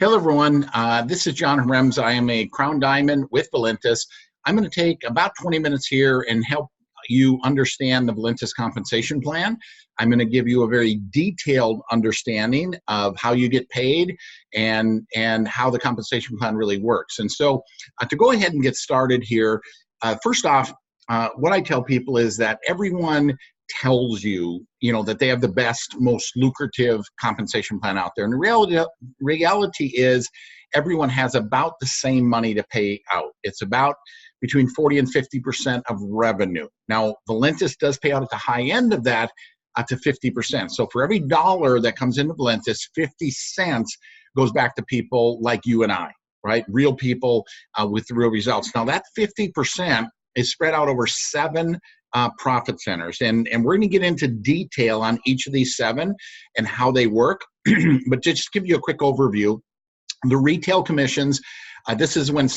Hello, everyone. This is John Rems. I am a Crown Diamond with Valentis. I'm going to take about 20 minutes here and help you understand the Valentis compensation plan. I'm going to give you a very detailed understanding of how you get paid and how the compensation plan really works. And so to go ahead and get started here, first off, what I tell people is that everyone tells you, that they have the best, most lucrative compensation plan out there. And the reality is everyone has about the same money to pay out. It's about between 40 and 50% of revenue. Now, Valentis does pay out at the high end of that to 50%. So for every dollar that comes into Valentis, 50 cents goes back to people like you and I, right? Real people with real results. Now that 50% is spread out over 7 profit centers. And we're going to get into detail on each of these 7 and how they work. But to just give you a quick overview, the retail commissions, this is when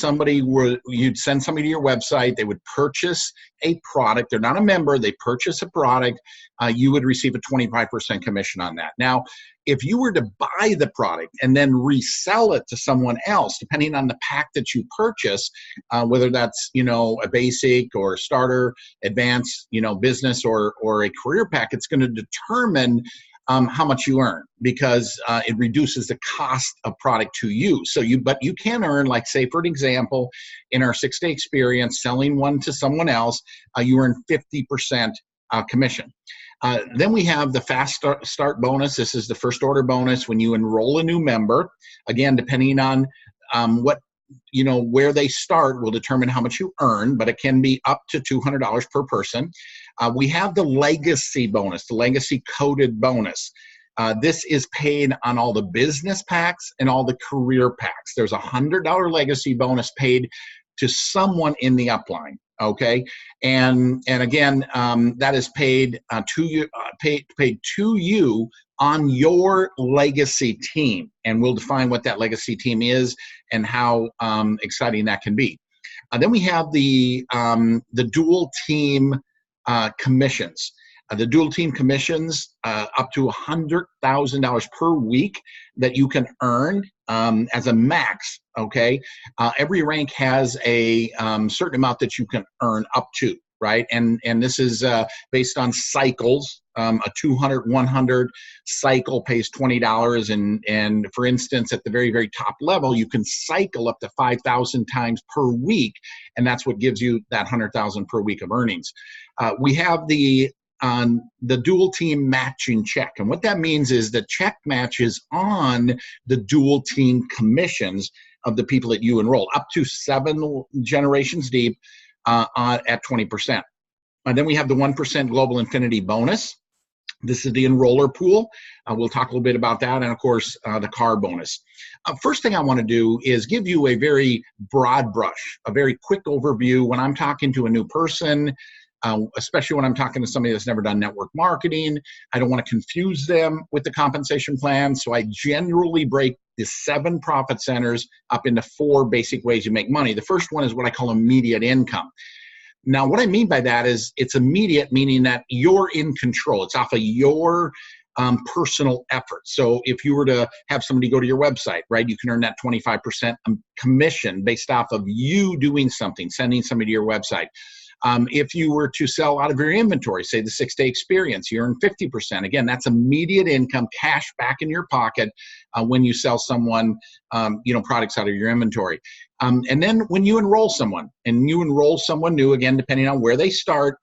you'd send somebody to your website, they would purchase a product. They're not a member, they purchase a product. You would receive a 25% commission on that. Now, if you were to buy the product and then resell it to someone else, depending on the pack that you purchase, whether that's, a basic or starter, advanced, business or a career pack, it's going to determine how much you earn, because it reduces the cost of product to you. But you can earn, like, say, for an example, in our 6-day experience, selling one to someone else, you earn 50% commission. Then we have the fast start bonus. This is the first order bonus when you enroll a new member. Again, depending on where they start will determine how much you earn, but it can be up to $200 per person. We have the legacy bonus, the legacy coded bonus. This is paid on all the business packs and all the career packs. There's a $100 legacy bonus paid to someone in the upline. Okay, and again, that is paid to you, paid to you on your legacy team, and we'll define what that legacy team is and how exciting that can be. Then we have the dual team commissions. The dual team commissions up to $100,000 per week that you can earn as a max. Okay, every rank has a certain amount that you can earn up to, right? And this is based on cycles. A 200-100 cycle pays $20, and for instance, at the very, very top level, you can cycle up to 5,000 times per week, and that's what gives you that 100,000 per week of earnings. We have the dual team matching check. And what that means is the check matches on the dual team commissions of the people that you enroll, up to 7 generations deep at 20%. And then we have the 1% Global Infinity bonus. This is the enroller pool. We'll talk a little bit about that, and of course, the car bonus. First thing I want to do is give you a very broad brush, a very quick overview. When I'm talking to a new person, especially when I'm talking to somebody that's never done network marketing, I don't want to confuse them with the compensation plan. So I generally break the 7 profit centers up into 4 basic ways you make money. The first one is what I call immediate income. Now, what I mean by that is it's immediate, meaning that you're in control. It's off of your personal effort. So if you were to have somebody go to your website, right, you can earn that 25% commission based off of you doing something, sending somebody to your website. If you were to sell out of your inventory, say the 6-day experience, you earn 50%. Again, that's immediate income, cash back in your pocket when you sell someone, products out of your inventory. And then when you enroll someone, new, again, depending on where they start,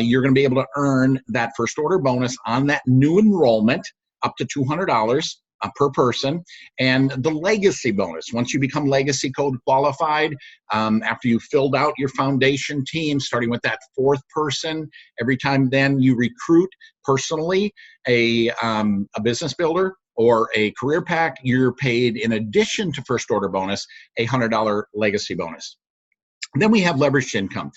you're going to be able to earn that first order bonus on that new enrollment up to $200 per person. And the legacy bonus, once you become legacy code qualified, after you filled out your foundation team, starting with that 4th person, every time then you recruit personally a business builder or a career pack, you're paid, in addition to first order bonus, a $100 legacy bonus. Then we have leveraged income.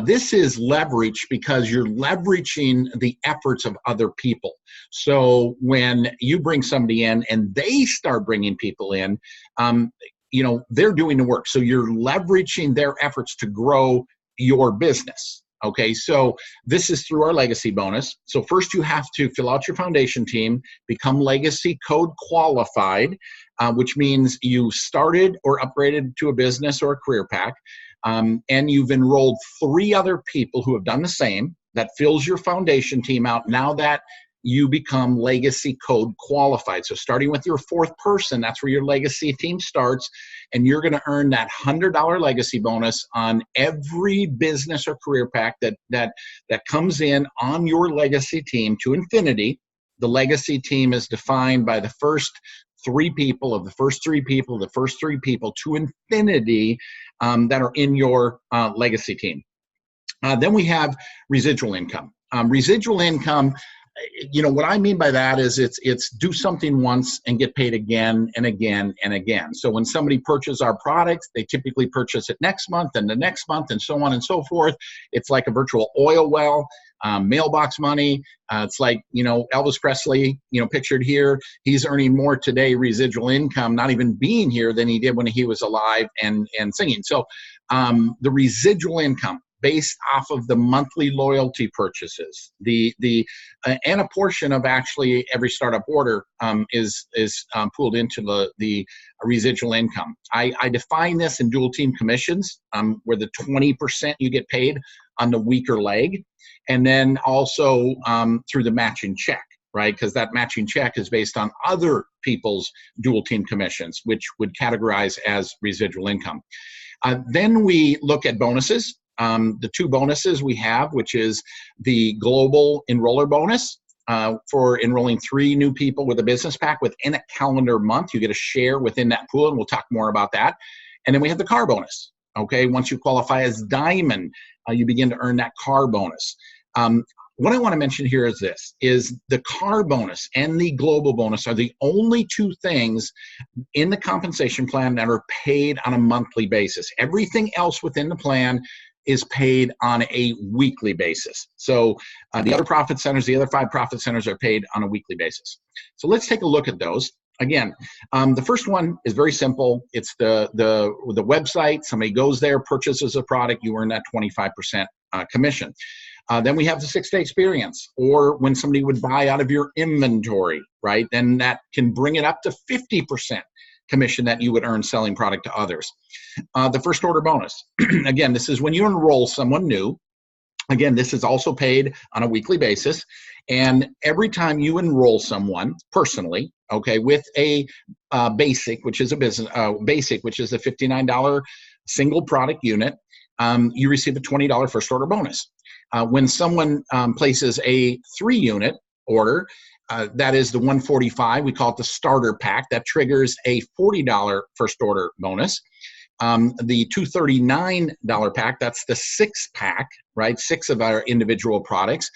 This is leverage because you're leveraging the efforts of other people. So when you bring somebody in and they start bringing people in, they're doing the work. So you're leveraging their efforts to grow your business. Okay, so this is through our legacy bonus. So first you have to fill out your foundation team, become legacy code qualified, which means you started or upgraded to a business or a career pack, and you've enrolled 3 other people who have done the same. That fills your foundation team out. Now that you become legacy code qualified. So starting with your 4th person, that's where your legacy team starts, and you're going to earn that $100 legacy bonus on every business or career pack that comes in on your legacy team to infinity. The legacy team is defined by the first 3 people of the first 3 people, the first 3 people to infinity that are in your legacy team. Then we have residual income. Residual income, what I mean by that is it's do something once and get paid again and again and again. So when somebody purchases our products, they typically purchase it next month and the next month and so on and so forth. It's like a virtual oil well, mailbox money. It's like, Elvis Presley, pictured here. He's earning more today, residual income, not even being here, than he did when he was alive and singing. So the residual income, based off of the monthly loyalty purchases, and a portion of actually every startup order is pooled into the residual income. I define this in dual team commissions, where the 20% you get paid on the weaker leg, and then also through the matching check, right? Because that matching check is based on other people's dual team commissions, which would categorize as residual income. Then we look at bonuses. The 2 bonuses we have, which is the global enroller bonus for enrolling 3 new people with a business pack within a calendar month. You get a share within that pool, and we'll talk more about that. And then we have the car bonus. Okay, once you qualify as diamond, you begin to earn that car bonus. What I want to mention here is the car bonus and the global bonus are the only 2 things in the compensation plan that are paid on a monthly basis. Everything else within the plan is paid on a weekly basis. So the other profit centers, the other 5 profit centers, are paid on a weekly basis. So let's take a look at those. Again, the first one is very simple. It's the website. Somebody goes there, purchases a product, you earn that 25% commission. Then we have the 6-day experience, or when somebody would buy out of your inventory, right? Then that can bring it up to 50% commission that you would earn selling product to others. The first order bonus. Again, this is when you enroll someone new. Again, this is also paid on a weekly basis. And every time you enroll someone personally, okay, with a basic, which is a business, which is a $59 single product unit, you receive a $20 first order bonus. When someone places a 3-unit order, that is the 145. We call it the starter pack. That triggers a $40 first order bonus. The $239 pack, that's the 6-pack, right? 6 of our individual products.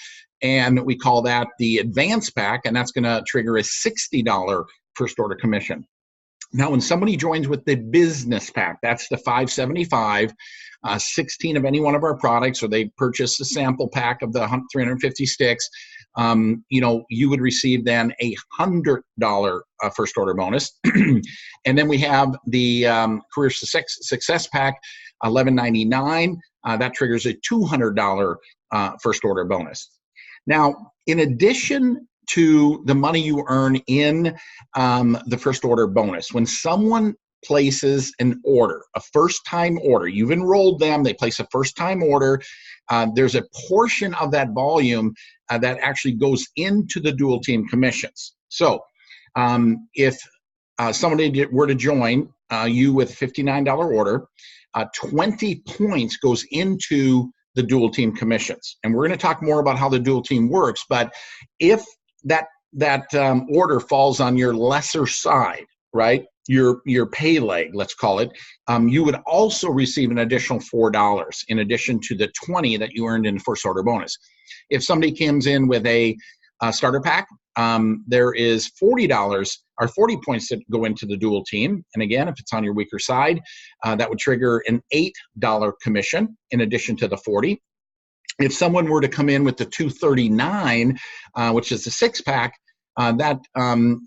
And we call that the advanced pack, and that's going to trigger a $60 first order commission. Now, when somebody joins with the business pack, that's the $575, 16 of any one of our products, or they purchase a sample pack of the 350 sticks, you would receive then a $100 first order bonus. And then we have the Career Success Pack, $11.99. That triggers a $200 first order bonus. Now, in addition to the money you earn in the first order bonus, when someone places an order, a first-time order, you've enrolled them, they place a first-time order, there's a portion of that volume that actually goes into the dual team commissions. So if somebody were to join you with a $59 order, 20 points goes into the dual team commissions. And we're going to talk more about how the dual team works, but if that order falls on your lesser side, right, your pay leg, let's call it, you would also receive an additional $4 in addition to the 20 that you earned in the first order bonus. If somebody comes in with a starter pack, there is $40 or 40 points that go into the dual team. And again, if it's on your weaker side, that would trigger an $8 commission in addition to the 40. If someone were to come in with the 239, which is the 6-pack, that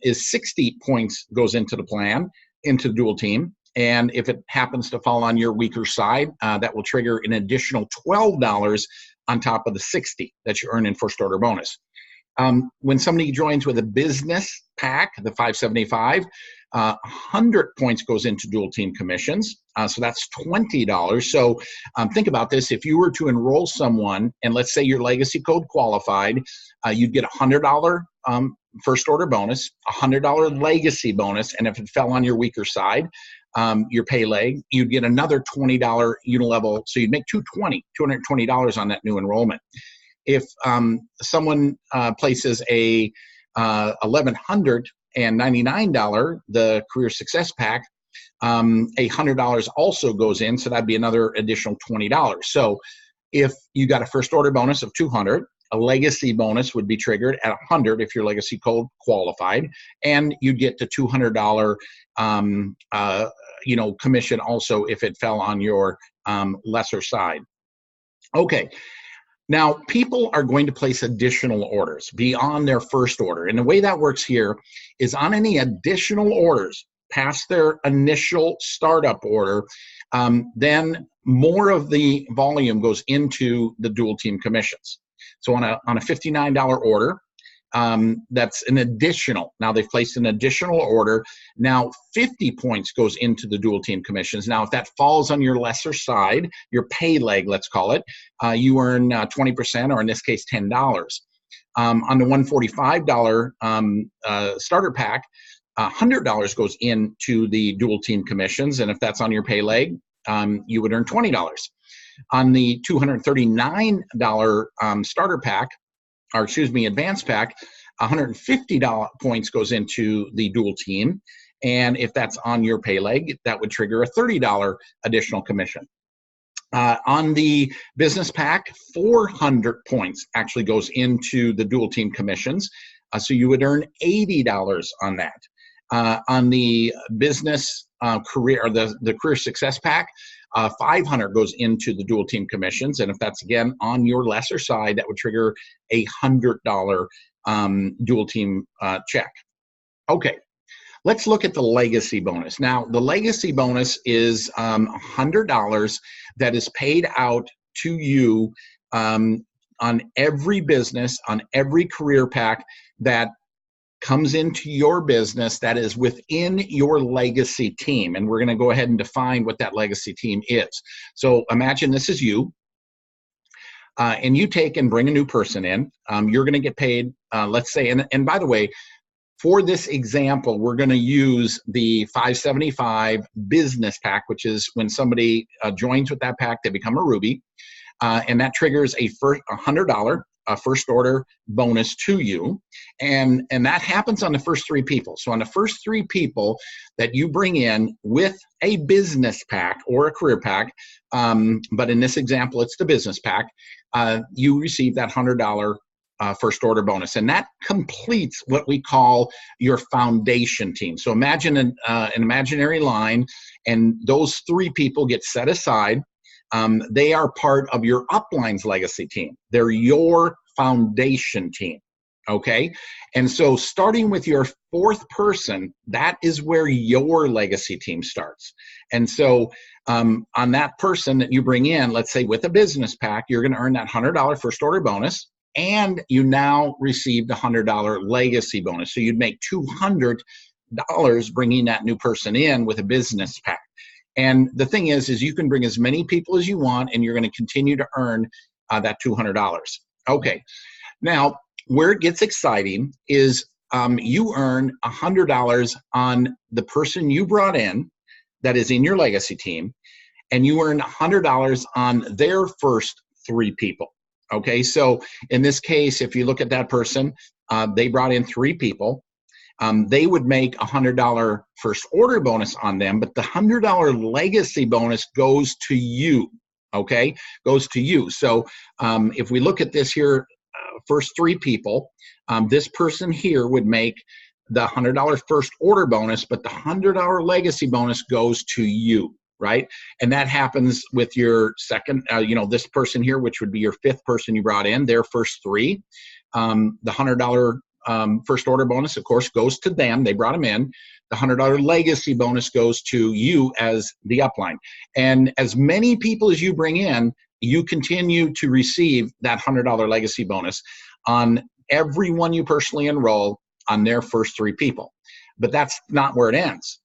is 60 points goes into the plan, into the dual team. And if it happens to fall on your weaker side, that will trigger an additional $12 on top of the 60 that you earn in first order bonus. When somebody joins with a business pack, the 575, 100 points goes into dual team commissions. So that's $20. So think about this. If you were to enroll someone, and let's say your legacy code qualified, you'd get a $100 first order bonus, a $100 legacy bonus, and if it fell on your weaker side, your pay leg, you'd get another $20 unilevel. So you'd make $220 on that new enrollment. If someone places a $1,199, the Career Success Pack, $100 also goes in, so that'd be another additional $20. So if you got a first order bonus of $200, a legacy bonus would be triggered at $100 if your legacy code qualified, and you'd get the $200 commission also if it fell on your lesser side. Okay. Now, people are going to place additional orders beyond their first order. And the way that works here is on any additional orders past their initial startup order, then more of the volume goes into the dual team commissions. So on a $59 order, that's an additional. Now they've placed an additional order. Now 50 points goes into the dual team commissions. Now if that falls on your lesser side, your pay leg, let's call it, you earn 20%, or in this case, $10. On the $145 starter pack, $100 goes into the dual team commissions, and if that's on your pay leg, you would earn $20. On the $239 starter pack, or excuse me, advanced pack, $150 points goes into the dual team. And if that's on your pay leg, that would trigger a $30 additional commission. On the business pack, 400 points actually goes into the dual team commissions. So you would earn $80 on that. On the business career, or the career success pack, 500 goes into the dual team commissions, and if that's again on your lesser side, that would trigger a $100 dual team check. Okay, let's look at the legacy bonus. Now, the legacy bonus is $100 that is paid out to you on every business, on every career pack that comes into your business that is within your legacy team. And we're going to go ahead and define what that legacy team is. So imagine this is you, and you take and bring a new person in. You're going to get paid, let's say, and by the way, for this example, we're going to use the 575 business pack, which is when somebody joins with that pack, they become a Ruby, and that triggers a $100 first order bonus to you, and that happens on the first three people. So on the first three people that you bring in with a business pack or a career pack, but in this example it's the business pack, you receive that $100 first order bonus, and that completes what we call your foundation team. So imagine an imaginary line, and those three people get set aside. They are part of your upline's legacy team. They're your foundation team, okay? And so starting with your fourth person, that is where your legacy team starts. And so on that person that you bring in, let's say with a business pack, you're going to earn that $100 first order bonus, and you now received a $100 legacy bonus. So you'd make $200 bringing that new person in with a business pack. And the thing is you can bring as many people as you want, and you're going to continue to earn that $200. Okay. Now, where it gets exciting is you earn $100 on the person you brought in that is in your legacy team, and you earn $100 on their first three people. Okay. So in this case, if you look at that person, they brought in three people. They would make a $100 first order bonus on them, but the $100 legacy bonus goes to you, okay? Goes to you. So if we look at this here, first three people, this person here would make the $100 first order bonus, but the $100 legacy bonus goes to you, right? And that happens with your second, this person here, which would be your fifth person you brought in, their first three. The $100 first order bonus, of course, goes to them. They brought them in. The $100 legacy bonus goes to you as the upline. And as many people as you bring in, you continue to receive that $100 legacy bonus on everyone you personally enroll on their first 3 people. But that's not where it ends,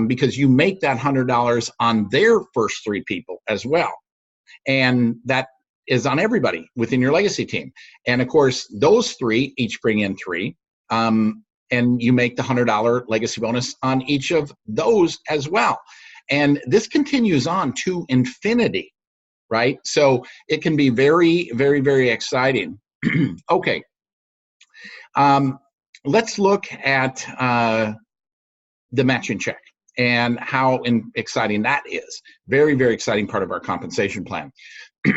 because you make that $100 on their first 3 people as well. And that is on everybody within your legacy team. And of course, those 3 each bring in 3. And you make the $100 legacy bonus on each of those as well. And this continues on to infinity, right? So it can be very, very, very exciting. Okay. Let's look at the matching check and how exciting that is. Very, very exciting part of our compensation plan.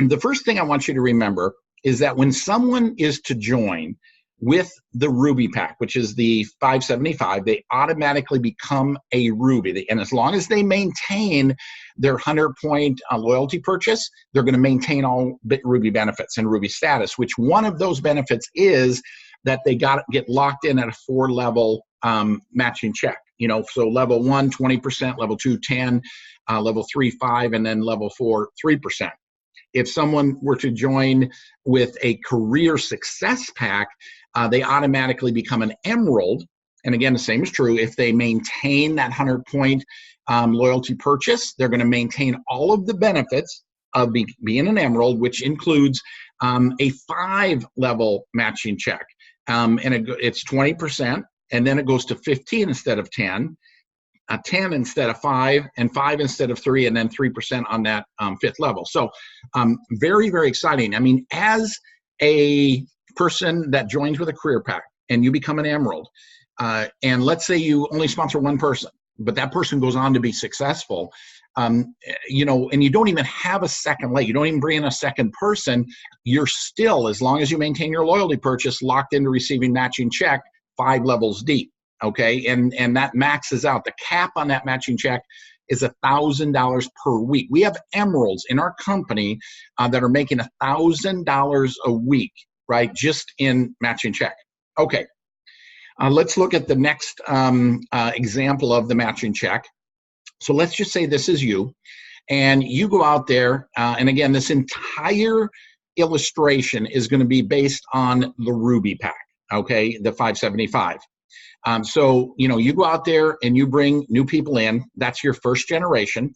The first thing I want you to remember is that when someone is to join with the Ruby Pack, which is the 575, they automatically become a Ruby. And as long as they maintain their 100-point loyalty purchase, they're going to maintain all Ruby benefits and Ruby status, which one of those benefits is that they get locked in at a 4-level matching check. You know, so level 1, 20%, level 2, 10, level 3, 5, and then level 4, 3%. If someone were to join with a career success pack, they automatically become an emerald. And again, the same is true. If they maintain that 100-point loyalty purchase, they're going to maintain all of the benefits of being an emerald, which includes a 5-level matching check. And it's 20%, and then it goes to 15 instead of 10. 10 instead of 5, and 5 instead of 3, and then 3% on that 5th level. So very, very exciting. I mean, as a person that joins with a career pack and you become an emerald, and let's say you only sponsor one person, but that person goes on to be successful, you know, and you don't even have a second leg, you don't even bring in a second person, you're still, as long as you maintain your loyalty purchase, locked into receiving matching check 5 levels deep. Okay, and that maxes out. The cap on that matching check is $1,000 per week. We have emeralds in our company that are making $1,000 a week, right, just in matching check. Okay, let's look at the next example of the matching check. So let's just say this is you, and you go out there, and again, this entire illustration is going to be based on the Ruby Pack, okay, the 575. So, you know, you go out there and you bring new people in. That's your first generation.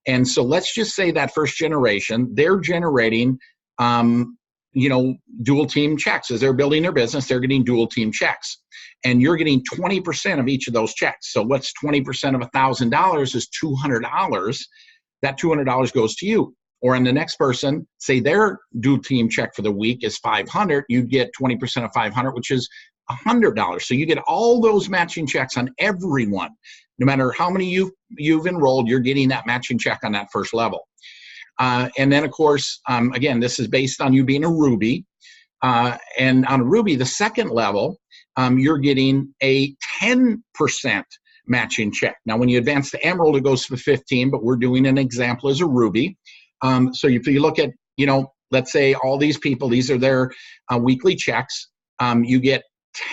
And so let's just say that first generation, they're generating, you know, dual team checks. As they're building their business, they're getting dual team checks. And you're getting 20% of each of those checks. So what's 20% of $1,000 is $200. That $200 goes to you. Or in the next person, say their dual team check for the week is $500, you get 20% of $500, which is $100. So you get all those matching checks on everyone. No matter how many you've enrolled, you're getting that matching check on that first level. And then, of course, again, this is based on you being a Ruby. And on a Ruby, the second level, you're getting a 10% matching check. Now, when you advance to Emerald, it goes to 15, but we're doing an example as a Ruby. So if you look at, you know, let's say all these people, these are their weekly checks, you get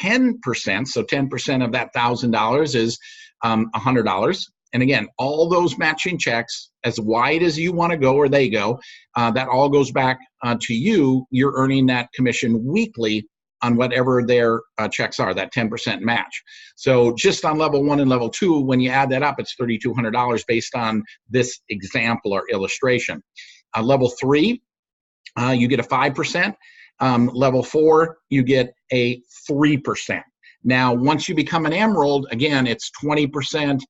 10%, so 10% of that $1,000 is $100. And again, all those matching checks, as wide as you want to go or they go, that all goes back to you. You're earning that commission weekly on whatever their checks are, that 10% match. So just on level 1 and level 2, when you add that up, it's $3,200 based on this example or illustration. Level 3, you get a 5%. Level 4, you get a 3%. Now, once you become an emerald, again, it's 20%,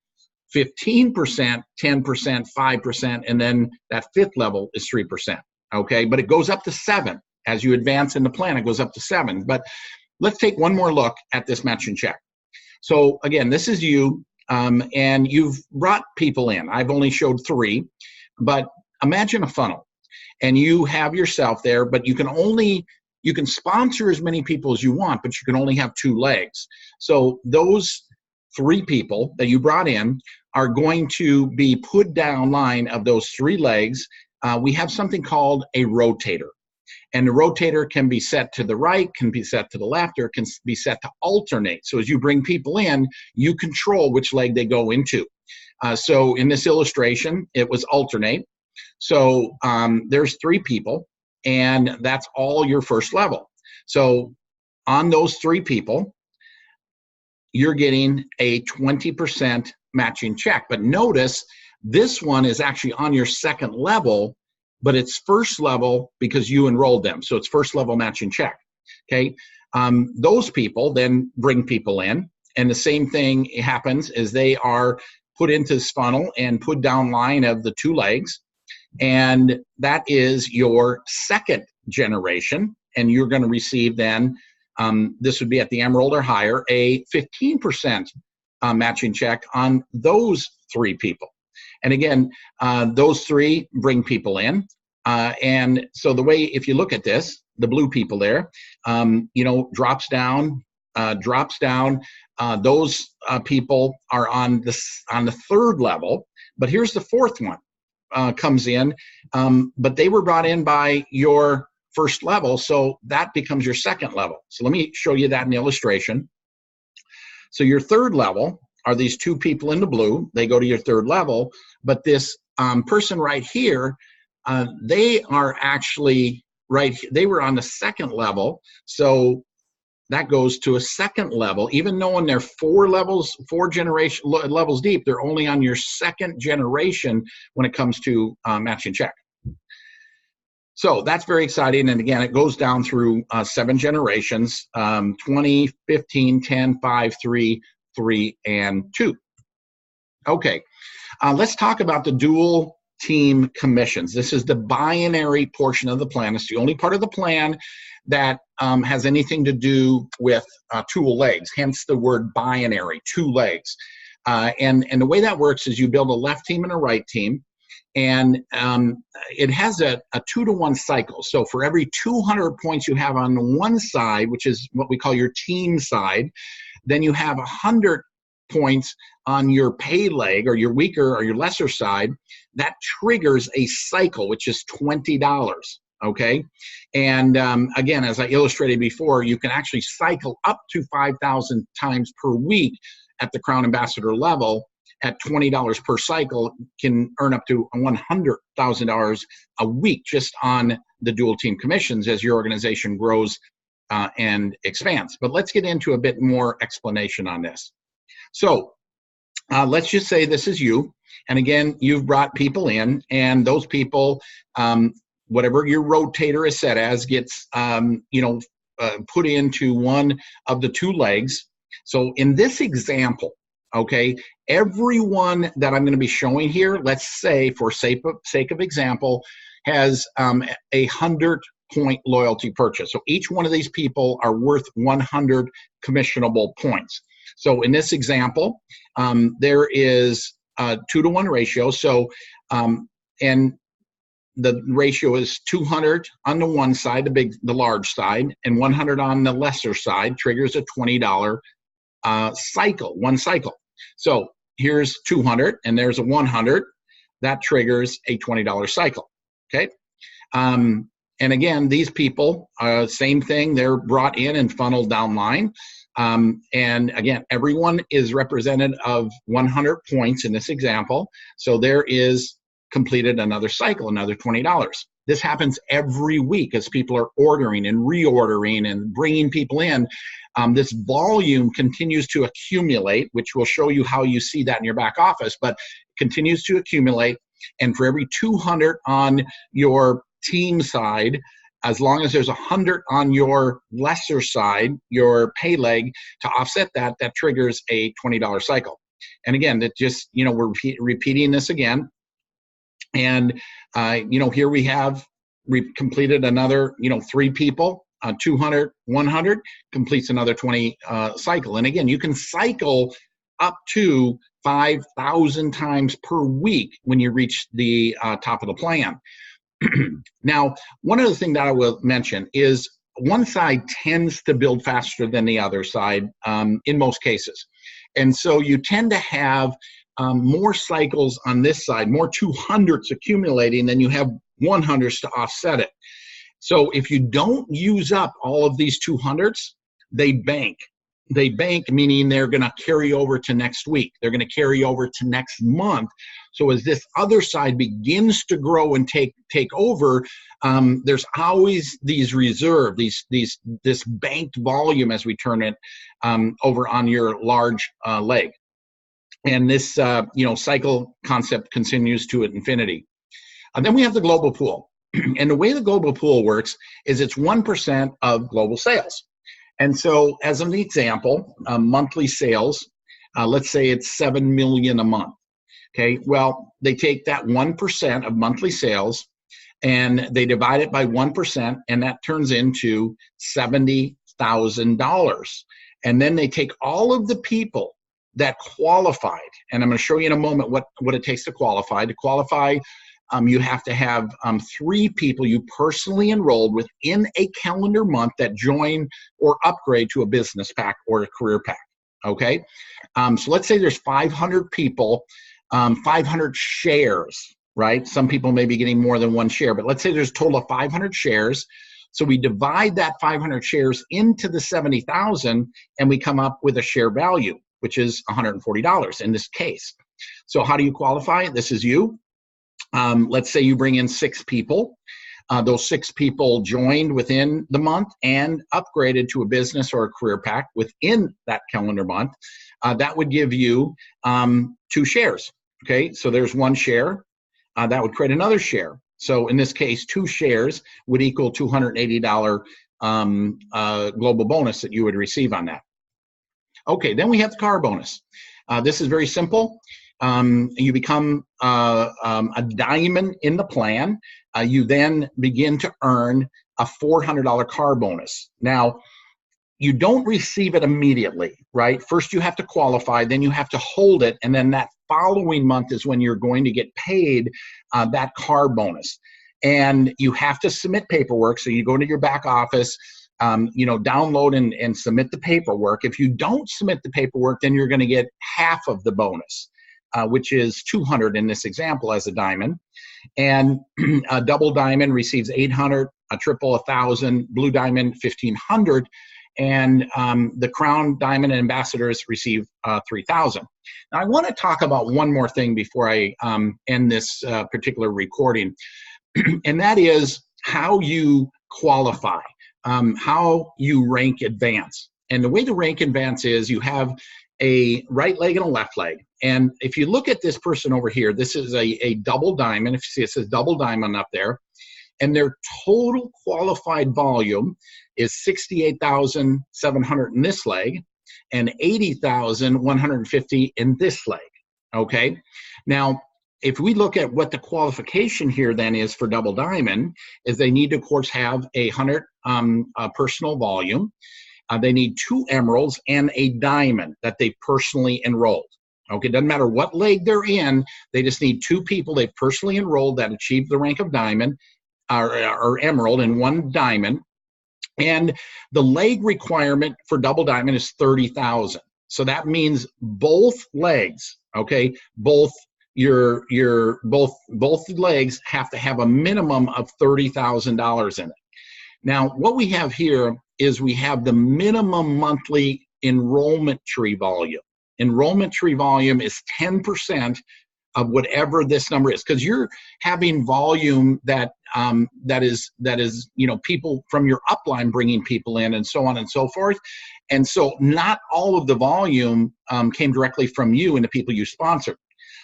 15%, 10%, 5%, and then that 5th level is 3%. Okay, but it goes up to 7. As you advance in the plan, it goes up to 7. But let's take one more look at this matching check. So again, this is you, and you've brought people in. I've only showed 3, but imagine a funnel. And you have yourself there, but you can sponsor as many people as you want, but you can only have 2 legs. So those 3 people that you brought in are going to be put down line of those 3 legs. We have something called a rotator. And the rotator can be set to the right, can be set to the left, or can be set to alternate. So as you bring people in, you control which leg they go into. So in this illustration, it was alternate. So there's 3 people, and that's all your first level. So on those 3 people, you're getting a 20% matching check. But notice this one is actually on your second level, but it's first level because you enrolled them. So it's first level matching check. Okay. Those people then bring people in, and the same thing happens is they are put into this funnel and put down line of the 2 legs. And that is your second generation. And you're going to receive then, this would be at the Emerald or higher, a 15% matching check on those 3 people. And again, those 3 bring people in. And so the way, if you look at this, the blue people there, drops down. Those people are on the 3rd level. But here's the 4th one. Comes in, but they were brought in by your first level, so that becomes your second level. So let me show you that in the illustration. So your 3rd level are these 2 people in the blue. They go to your 3rd level, but this person right here, they are actually they were on the 2nd level, so that goes to a 2nd level. Even though when they're 4 levels deep, they're only on your 2nd generation when it comes to matching check. So that's very exciting. And again, it goes down through 7 generations, 20, 15, 10, 5, 3, 3, and 2. Okay, let's talk about the dual team commissions. This is the binary portion of the plan. It's the only part of the plan that has anything to do with 2 legs, hence the word binary, 2 legs. And the way that works is you build a left team and a right team, and it has a 2-to-1 cycle. So for every 200 points you have on one side, which is what we call your team side, then you have 100 points on your pay leg or your weaker or your lesser side. That triggers a cycle, which is $20. Okay. And again, as I illustrated before, you can actually cycle up to 5,000 times per week at the Crown Ambassador level. At $20 per cycle, can earn up to $100,000 a week just on the dual team commissions as your organization grows and expands. But let's get into a bit more explanation on this. So let's just say this is you. And again, you've brought people in, and those people, whatever your rotator is set as, gets put into one of the 2 legs. So in this example, okay, everyone that I'm going to be showing here, let's say for sake of example, has a 100-point loyalty purchase. So each one of these people are worth 100 commissionable points. So in this example, there is a 2-to-1 ratio. So and the ratio is 200 on the one side, the large side, and 100 on the lesser side. Triggers a $20 cycle, one cycle. So here's 200, and there's a 100. That triggers a $20 cycle. Okay. And again, these people, same thing. They're brought in and funneled down line. And again, everyone is represented of 100 points in this example. So there is completed another cycle, another $20. This happens every week as people are ordering and reordering and bringing people in. This volume continues to accumulate, which will show you how you see that in your back office, but continues to accumulate. And for every 200 on your team side, as long as there's 100 on your lesser side, your pay leg, to offset that, that triggers a $20 cycle. And again, that just, we're repeating this again. And, here we have completed another, 3 people, 200, 100, completes another 20 cycle. And again, you can cycle up to 5,000 times per week when you reach the top of the plan. Now, one other thing that I will mention is one side tends to build faster than the other side in most cases. And so you tend to have more cycles on this side, more 200s accumulating than you have 100s to offset it. So if you don't use up all of these 200s, they bank. They bank, meaning they're going to carry over to next week. They're going to carry over to next month. So as this other side begins to grow and take over, there's always these reserve, this banked volume as we turn it over on your large leg. And this cycle concept continues to infinity. And then we have the global pool. And the way the global pool works is it's 1% of global sales. And so as an example, monthly sales, let's say it's 7 million a month. Okay, well, they take that 1% of monthly sales and they divide it by 1%, and that turns into $70,000. And then they take all of the people that qualified, and I'm going to show you in a moment what it takes to qualify. To qualify, you have to have 3 people you personally enrolled within a calendar month that join or upgrade to a business pack or a career pack, okay? So let's say there's 500 people, 500 shares, right? Some people may be getting more than one share, but let's say there's a total of 500 shares. So we divide that 500 shares into the 70,000 and we come up with a share value, which is $140 in this case. So how do you qualify? This is you. Let's say you bring in 6 people. Those 6 people joined within the month and upgraded to a business or a career pack within that calendar month. That would give you 2 shares. Okay, so there's 1 share. That would create another share. So in this case, 2 shares would equal $280 global bonus that you would receive on that. Okay, then we have the car bonus. This is very simple. You become a diamond in the plan. You then begin to earn a $400 car bonus. Now, you don't receive it immediately, right? First, you have to qualify, then you have to hold it, and then that following month is when you're going to get paid that car bonus. And you have to submit paperwork. So you go to your back office, download and submit the paperwork. If you don't submit the paperwork, then you're going to get half of the bonus. Which is 200 in this example as a diamond. And a double diamond receives 800, a triple 1,000, blue diamond 1,500, and the crown diamond and ambassadors receive 3,000. Now I want to talk about one more thing before I end this particular recording, and that is how you qualify, how you rank advance. And the way to rank advance is you have a right leg and a left leg. And if you look at this person over here, this is a double diamond. If you see it says double diamond up there, and their total qualified volume is 68,700 in this leg and 80,150 in this leg, okay? Now, if we look at what the qualification here then is for double diamond, is they need to, of course, have 100 personal volume. They need 2 emeralds and a diamond that they personally enrolled. Okay, doesn't matter what leg they're in, they just need 2 people they've personally enrolled that achieved the rank of diamond or emerald and 1 diamond. And the leg requirement for double diamond is 30,000. So that means both legs, okay, both legs have to have a minimum of $30,000 in it. Now, what we have here is we have the minimum monthly enrollment tree volume. Enrollment tree volume is 10% of whatever this number is, because you're having volume that is people from your upline bringing people in and so on and so forth. And so not all of the volume came directly from you and the people you sponsored.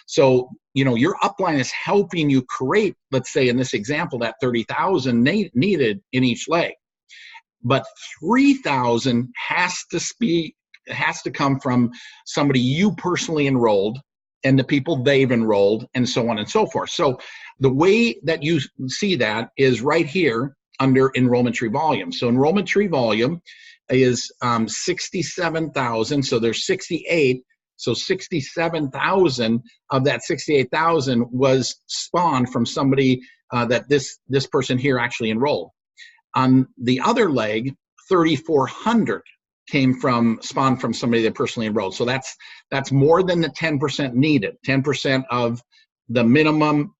So, your upline is helping you create, let's say in this example, that 30,000 needed in each leg. But 3,000 has to come from somebody you personally enrolled and the people they've enrolled and so on and so forth. So the way that you see that is right here under enrollment tree volume. So enrollment tree volume is 67,000. So there's 68. So 67,000 of that 68,000 was spawned from somebody that this person here actually enrolled. On the other leg, 3,400 spawned from somebody that personally enrolled. So that's more than the 10% needed. 10% of the minimum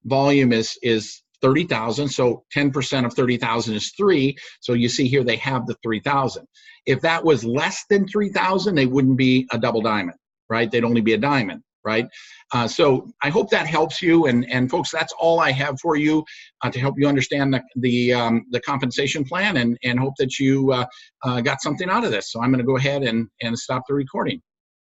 volume is 30,000. So 10% of 30,000 is 3. So you see here they have the 3,000. If that was less than 3,000, they wouldn't be a double diamond, right? They'd only be a diamond, right? So I hope that helps you. And folks, that's all I have for you to help you understand the compensation plan, and hope that you got something out of this. So I'm going to go ahead and stop the recording.